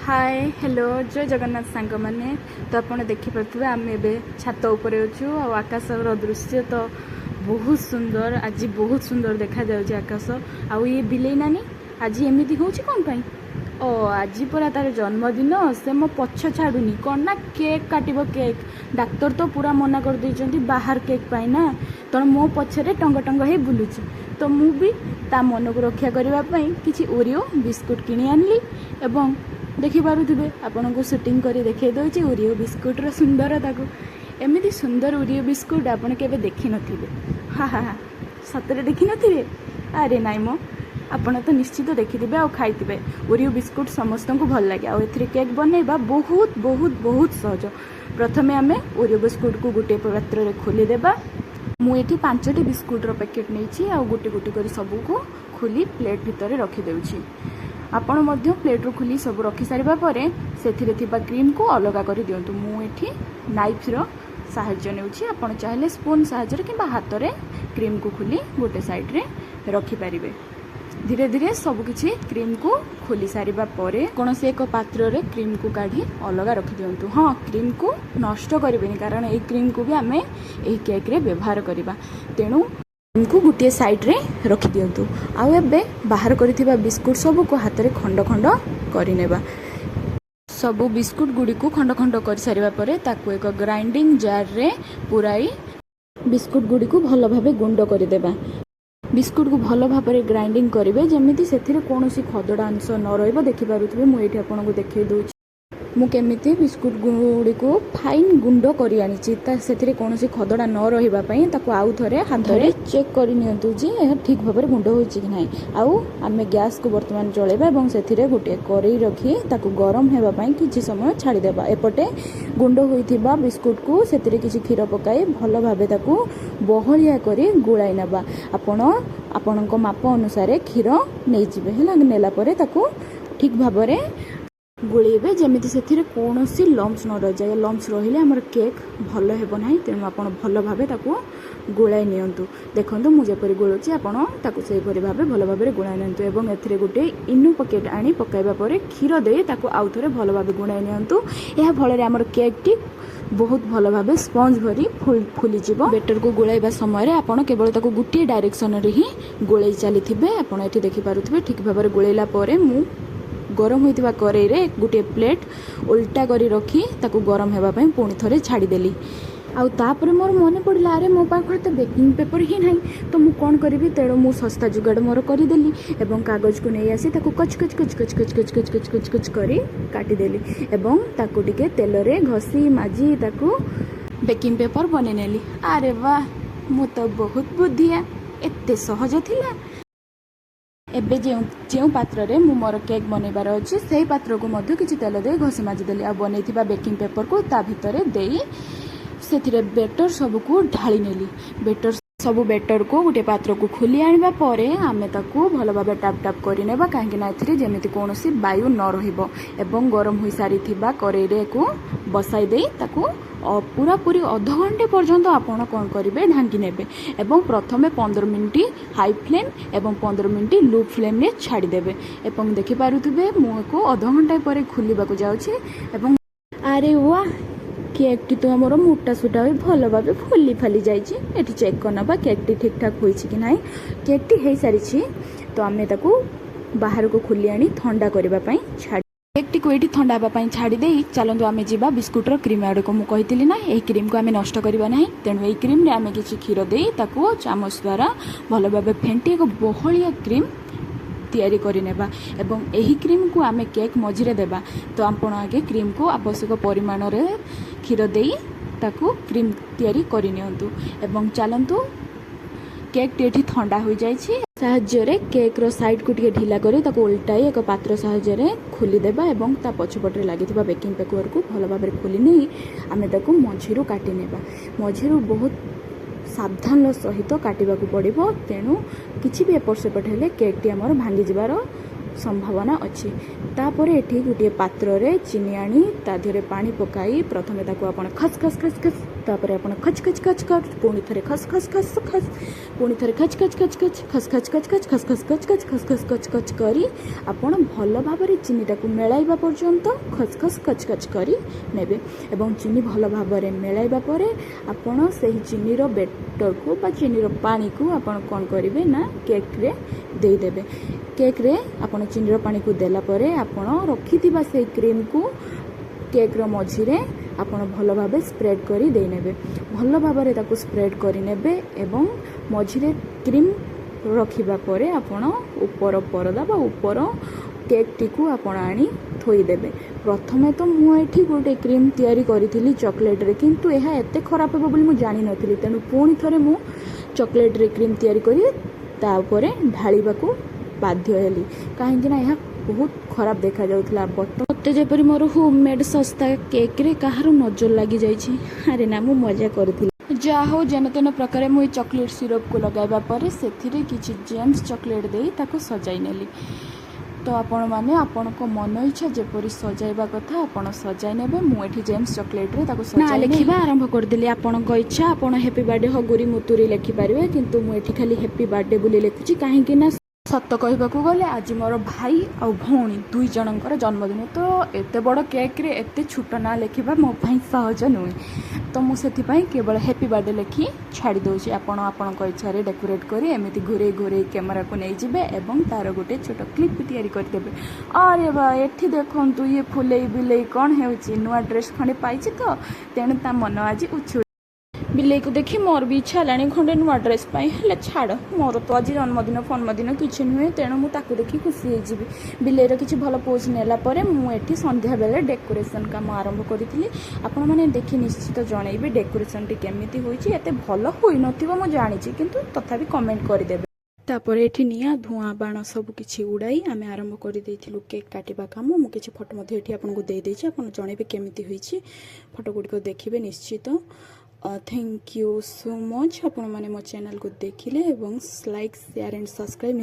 Hi hello जय जगन्नाथ सांग मैंने तो आपने देखिपे आम ए छात उपरे अच्छु आकाशर दृश्य तो बहुत सुंदर आज बहुत सुंदर देखा जाउछि आकाश आउ ये बिलेई नानी आज एमती हूँ कौन पाई ओ आज पूरा तार जन्मदिन से मो पछ छाड़ुनी कौन ना केक काटिबो केक डाक्तर तो पूरा मना कर देइचंती बाहर केक पाई ना तो मो पछरे टंग टंग हे बुलुची तो मु भी ता मन को रक्षा करबा पई किछि ओरियो बिस्कुट किनी आनली एवं देखिपे आपन को शूटिंग कर देखे दौर ओरियो बिस्कुट्र सुंदरता को एमती सुंदर ओरियो बिस्कुट आपन के देखी नथिबे हा हा हा सतरे देखी नथिबे अरे नाई मो आपन तो निश्चित देखिथे आ खाइबे ओरियो बिस्कुट समस्त को भल लगे आउ केक बनैबा बहुत बहुत बहुत सहज प्रथमे आमे ओरियो बिस्कुट को गोटे पात्र में खोलीदेबा मुझे 5टी बिस्कुट्र पैकेट नहीं आ गोटे गोटे कर सबू को खोली प्लेट भितर रखिदे आपण मध्य प्लेट रू खोली सब रखी सारिबा परे सेथिरे थिबा क्रीम को अलग कर दियंतु मुझे नाइफ रो साहाय्य नेउछि आपण चाहिले स्पून साहाय्य किंबा हाथ रे क्रीम को खोली गोटे साइड रे रखि पारिबे धीरे धीरे सबकिछि क्रीम को खोली सारिबा परे कोनोसी एक पात्र रे क्रीम को काढी अलग रखि दियंतु हाँ क्रीम को नष्ट करिबेनी कारण ए क्रीम को भी आमे ए केक रे व्यवहार करिबा तेणु क्रीम को गोटे साइड रे रखि दियंतु आउ एबे बाहर करिथिबा बिस्कुट सब को हाथ रे खंड खंड करिनेबा सबु बिस्कुट गुडी को खंड खंड कर सारिबा परे ताकू एक ग्राइंडिंग जार रे पुराई बिस्कुट गुडी को भलो भाबे गुंड करिदेबा बिस्कुट को भल भाव में ग्राइंडिंग करेंगे जमी से कौन खदड़ा अंश न रही देखिपे मुझे आपको देखे दूँ मुझे बिस्कुट गुड़ी को फाइन गुंड कर आनी कौन खदड़ा न रही आउ थे हाथ में चेक करनी जे ठीक भाव में गुंड हो आउ आम गैस को बर्तमान जलेबा और से गोटे कड़ई रखी गरम होगापाई कि समय छाड़देबा एपटे गुंड होता बिस्कुट को से किसी क्षीर पकाई भल भाव बहलिया कर गोलाई नवा आपण माप अनुसार क्षीर नहीं नेलापर ठीक भाव में गोलेबे जमी से कौन लम्स न रही जाए लम्स रही आमर केक भल हेब ना तेणु आप भल भाव गोलाई नियंतु देखो मुझे गोलुची आपसे भाव भल भाव गोलाई नियंतु एवं एथिरे गोटे इनु पकेट आनी पकाइबा परे क्षीर दे आउ थे भल भाव गोलाई नियंतु यह फल आमर केक टी बहुत भल भाव स्पंज भरी फुलीज बेटर को गोलाइबा समय आपड़ केवल गोटे डायरेक्शन रे ही गोलाई चली आपड़ ये देखिपे ठीक भाव में गोलैला मु गरम होइतिबा कड़ई रे गोटे प्लेट उल्टा करी रखी ताकू गरम हेबापई पुणी थरे छाड़ीदेली आउ तापर मोर मन पड़ा अरे मो पाखे तो बेकिंग पेपर ही ना तो मुझे कौन करी तेणु मु सस्ता जुगाड़ मोर करदेली एवं कागज को नहीं आसी ताकू कच कच कच कच कच कच कच कच कच कच करी काटिदेली एवं ताकू टिके तेल रे घसी माजी ताकू बेकिंग पेपर बने नेली अरे वाह मु तो बहुत बुद्धिया एते सहज थिला एबे जो पात्र रे मु मोर केक बनैबार अछि सेही पात्र को मध्य किछि तेल दे घसी माजी देली आ बनैथिबा बेकिंग पेपर को ता भितरे देई सेथिरे बेटर सब को ढाली नेली बेटर सब बेटर को गोटे पात्र को खोली आनिबा परे आमे ताकू भल भाबे टाप टाप करि नेबा काहेकि ना एथिरे जेमिति कोनोसी वायु न रहिबो एवं गरम होई सारी थिबा कड़ई रे को बसाई देई ताकू पूरा पूरी अध घंटे पर्यंत आपण कौन करेंगे ढांकी नेबे एवं प्रथमे 15 मिनिट हाई फ्लेम एवं 15 मिनिट लो फ्लेम रे छाड़ीदेवे एवं देखिपे मुँह को अध घंटा पर खोलवा जाऊँगी एवं अरे वाह केक टी तो आमर मोटा सोटा हो भल भाव फुली फाली जाइए चेक करना केक टी ठीक ठाक होइछि कि नहीं केक टी हो सारी तो आम बाहर को खोली आनी ठंडा करने छाड़ केक टी को ये ठंडा हाँपाई छाड़दे चलतु आम जा बिस्कुटर क्रीम आड़ को मुझे कही ना यही क्रीम को आम नष्ट करवा ना तेणु यही क्रीम आम किसी क्षीर दे चामच द्वारा भल भाव फेंटी एक बहलिया क्रीम तैयारी करनेबा एवं यही क्रीम को आम केक मझिरे देबा तो आपण आगे क्रीम को आवश्यक परिमाण रे क्षीर दे क्रीम तैयारी करनियंतु एवं चलतु केक टी ठंडा हो जाइए साहाय्य केक रो साइड को ढिला करी उल्टाई एक पात्र साहाय्य खोलीदेबा एवं ता पछपटे लगी बेकिंग पेपर को भल भाव खोली नहीं आम मझिरू काटी नेबा मझिरू बहुत सावधान सहित काटिबा को पड़िबो तेणु किछि भी एपट सेपट हेले केक टी हमर भांगी जिबार संभावना अच्छी। तापर एठी गोटे पात्र रे चीनी आनी ता देहरे पानी पकाई प्रथमे ताको आपण खस खस खस खस तापर आपण खच खच खच खच पुणी थरे खस खस खस खस पुणी थरे खच खच खच खच खस खच खच खच खस खस खच खच खस खस खच खच करी आपण भल भाबरे चीनी टाकू मेलाइबा पर्यंत खस खस खच खच करी नेबे एवं चीनी भल भाबरे मेलाइबा परे आपण सेही चीनी रो बेटर को बा चीनी रो पानी को आपण कोन करिवे ना केक रे दे देबे। केक रे आपण चीनी रो पानी को देला परे आपण रखिथिबा से क्रीम को केक रो मझी रे आपण भल भाबे स्प्रेड करी दे नेबे। भल भाबरे ताको स्प्रेड करी नेबे एवं मझी रे क्रीम रखिबा परे आपण ऊपर परदा बा ऊपर केक टी को आपण आनी थोई देबे। प्रथमे तो मु एठी गोटे क्रीम तयारी करिथिली चॉकलेट रे किंतु एहा एते खराब हेबो बोली मु जानि नथिली तेनु पुणी थरे मु चॉकलेट रे क्रीम तयारी करी ता ऊपर ढाळीबा को बाध्य हेली काहेकि ना यह बहुत खराब देखा जाउथला। मते जेपरि मोर होममेड सस्ता केक रे कहार नजर लागी जाइछि। अरे ना मु मजा करथिली जा हो जेन तेन प्रकार मु चॉकलेट सिरप को लगाइबा परे सेथिरे किछि जेम्स चॉकलेट देई ताको सजाई नेली। तो आपण माने आपण को मन इच्छा जेपरि सजाइबा कथा आपण सजाई नेबे। मु एठी जेम्स चॉकलेट रे ताको सजाई लेखिबा आरंभ कर देली। आपण को इच्छा आपण हैप्पी बर्थडे हगुरी मुतुरी लेखि पारिबे किंतु मु एठी खाली हैप्पी बर्थडे बोली लेखुची काहेकि ना सत कहबाकू गले आज मोर भाई आ भौणी दुई जनकर जन्मदिन तो एते बड़ केक रे एते छोट ना लेखिबा मो भाई सहज नुहे तो मुझे केवल हैप्पी बर्थडे लिखी छाड़ी दूसरी आपण इच्छा डेकोरेट करी एमती घूरे घूरे कैमेरा को नहीं जिबे एवं तार गोटे छोट क्लिप भी तैयारी करदेबे। अरे बा एठी देखंतु ये फुलेई बिलेई कौन होउची नुआ ड्रेस खंडे पाइछि तो तेणु ता मन आज उछु बिलेई को देखी मोर भी इच्छा है खंडे नुआ ड्रेस पाई हेले छाड़ मोर तो आज जन्मदिन फन्मदिन किसी नुहे तेणु मुझे देखी खुशी होजी। बिलेईर किसी भल पोज नेला परे मुझे संध्या बेले डेकोरेशन काम आरंभ करी आपण मैंने देखी निश्चित जनइबे डेकोरेशन टी केमिति होईची एते भल होई नथिबो मु जानिछि किंतु तथापि कमेंट करदेबे। तापर एठी निया धुआं बाण सब किछि उड़ाई आमे आरंभ कर देइथिलु केक काटिबा काम। मु किछि फोटो मध्ये एठी आपन को देइ देछि आपण जणेबे केमिति होईची फोटो गुडी को देखिबे निश्चित। थैंक यू सो मच आपण माने मो चैनल को देखिले एवं लाइक शेयर एंड सब्सक्राइब